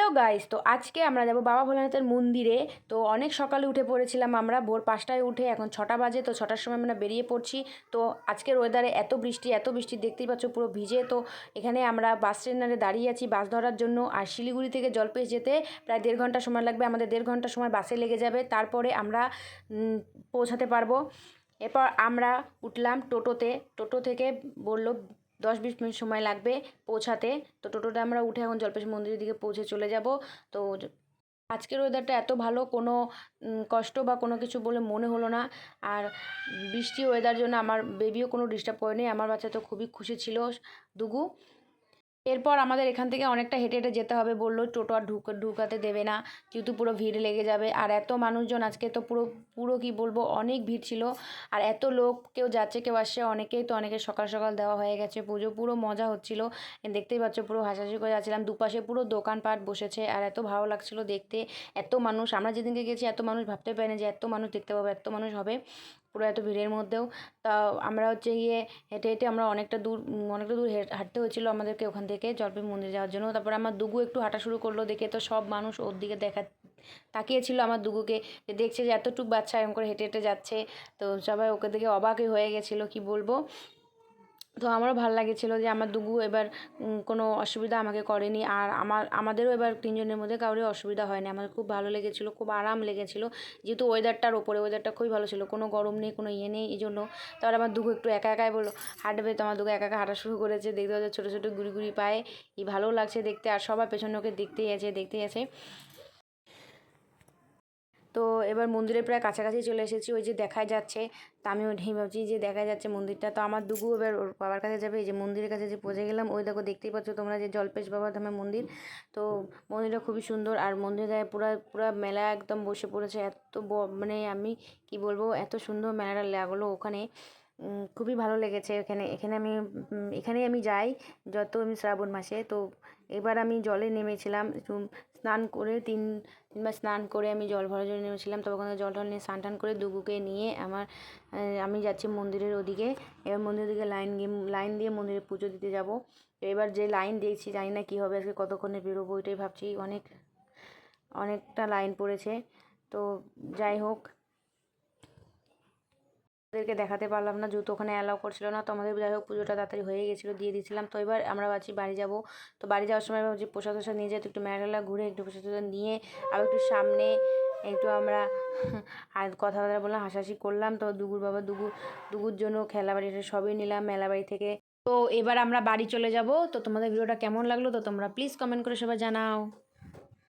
Hello guys, তো আজকে আমরা যাব বাবা ভোলানাথের মন্দিরে। তো অনেক সকালে উঠে পড়েছিলাম, আমরা ভোর 5টায় উঠে এখন 6টা বাজে। তো 6টার সময় আমরা বেরিয়ে পড়ছি। তো আজকের ওয়েদারে এত বৃষ্টি দেখতেই পাচ্ছ, পুরো ভিজে। তো এখানে আমরা বাস স্ট্যান্ডে দাঁড়িয়ে আছি বাস ধরার জন্য। আর শিলিগুড়ি থেকে জলপেশ যেতে প্রায় 1.5 ঘন্টা সময় লাগবে আমাদের। 1.5 ঘন্টা সময় বাসে লেগে যাবে, তারপরে আমরা পৌঁছাতে পারবো। এরপর আমরা উঠলাম টোটোতে। টোটো থেকে বলল 10-20 মিনিট সময় লাগবে পৌঁছাতে। তো টোটোতে আমরা উঠে এখন জল্পেশ মন্দিরের দিকে পৌঁছে চলে যাব। তো আজকের ওয়েদারটা এত ভালো, কোনো কষ্ট বা কোনো কিছু বলে মনে হলো না। আর বৃষ্টি ওয়েদার জন্য আমার বেবিও কোনো ডিস্টার্ব করেনি। আমার বাচ্চা তো খুবই খুশি ছিল, দুগু। এরপর আমাদের এখান থেকে অনেকটা হেঁটে হেঁটে যেতে হবে, বললো টোটো আর ঢুকাতে দেবে না, যেহেতু পুরো ভিড় লেগে যাবে। আর এত মানুষজন আজকে তো পুরো পুরো কি বলবো, অনেক ভিড় ছিল। আর এত লোক, কেউ যাচ্ছে কেউ আসছে, অনেকেই তো অনেকে সকাল সকাল দেওয়া হয়ে গেছে পুজো। পুরো মজা হচ্ছিল, দেখতেই পাচ্ছ পুরো হাসাহাসি করে যাচ্ছিলাম। দুপাশে পুরো দোকানপাট বসেছে আর এত ভালো লাগছিল দেখতে। এত মানুষ, আমরা যেদিনকে গেছি এত মানুষ ভাবতে পারিনি যে এত মানুষ দেখতে পাবো, এত মানুষ হবে পুরো এত ভিড়ের মধ্যেও। তা আমরা হচ্ছে গিয়ে হেঁটে হেঁটে আমরা অনেকটা দূর হাঁটতে হয়েছিল আমাদেরকে ওখান থেকে জলপাই মন্দির যাওয়ার জন্য। তারপর আমার দুগু একটু হাঁটা শুরু করলো, দেখে তো সব মানুষ ওর দিকে তাকিয়েছিল আমার দুগুকে, যে দেখছে যে এতটুকু বাচ্চা এরকম করে হেঁটে হেঁটে যাচ্ছে। তো সবাই ওকে দেখে অবাকই হয়ে গেছিলো, কি বলবো। তো আমারও ভালো লাগেছিলো যে আমার দুগু এবার কোনো অসুবিধা আমাকে করেনি। আর আমাদেরও এবার 3জনের মধ্যে কারোরই অসুবিধা হয়নি। আমার খুব ভালো লেগেছিলো, খুব আরাম লেগেছিলো, যেহেতু ওয়েদারটার ওপরে, ওয়েদারটা খুবই ভালো ছিল, কোনো গরম নেই, কোনো ইয়ে নেই, এই জন্য। তারপর আমার দুগু একটু একা একাই বললো হাঁটবে। তো আমার দুগু একা একা হাঁটা শুরু করেছে, দেখতে পাচ্ছে ছোটো ছোটো গুড়ি গুড়ি পায়ে, এই ভালো লাগছে দেখতে। আর সবার পেছনে ওকে দেখতেই আছে। তো এবার মন্দিরের প্রায় কাছাকাছি চলে এসেছি, ওই যে দেখা যাচ্ছে। তা আমি ওইটাই ভাবছি যে দেখা যাচ্ছে মন্দিরটা। তো আমার দুগু এবার ওর বাবার কাছে যাবে। এই যে মন্দিরের কাছে যে পৌঁছে গেলাম, ওই দেখো দেখতেই পাচ্ছ তোমরা যে জল্পেশ বাবা ধামের মন্দির। তো মন্দিরটা খুবই সুন্দর। আর মন্দিরে পুরা মেলা একদম বসে পড়েছে। মানে আমি কি বলবো, এত সুন্দর মেলাটা লাগলো ওখানে। খুবই ভালো লেগেছে এখানেই আমি যাই যত আমি শ্রাবণ মাসে। তো এবার আমি জলে নেমেছিলাম, স্নান করে তিনবার স্নান করে আমি জল ভরার জন্য নেমেছিলাম। তবে ওখানে জল টল নিয়ে স্নান টান করে দুগুকে নিয়ে আমি যাচ্ছি মন্দিরের ওদিকে। এবার মন্দিরের দিকে লাইন দিয়ে মন্দিরে পুজো দিতে যাব। এবার যে লাইন দেখছি, জানি না কী হবে আজকে, কতক্ষণে বেরোবো ওইটাই ভাবছি। অনেকটা লাইন পড়েছে। তো যাই হোক, ওদেরকে দেখাতে পারলাম না যেহেতু ওখানে অ্যালাউ করছিল না। তো আমাদের যাই হোক পুজোটা তাড়াতাড়ি হয়ে গেছিলো, দিয়ে দিয়েছিলাম। তো এবার আমরা ভাবছি বাড়ি যাব। তো বাড়ি যাওয়ার সময় ভাবছি প্রসাদ নিয়ে যেতে, একটু মেলা ঘুরে একটু প্রসাদ নিয়ে আবার একটু সামনে একটু আমরা আর কথাবার্তা বললাম, হাসাহাসি করলাম। তো দুগুর জন্য খেলা বাড়ি সবই নিলাম মেলা বাড়ি থেকে। তো এবার আমরা বাড়ি চলে যাব। তো তোমাদের ভিডিওটা কেমন লাগলো তো তোমরা প্লিজ কমেন্ট করে সবাই জানাও।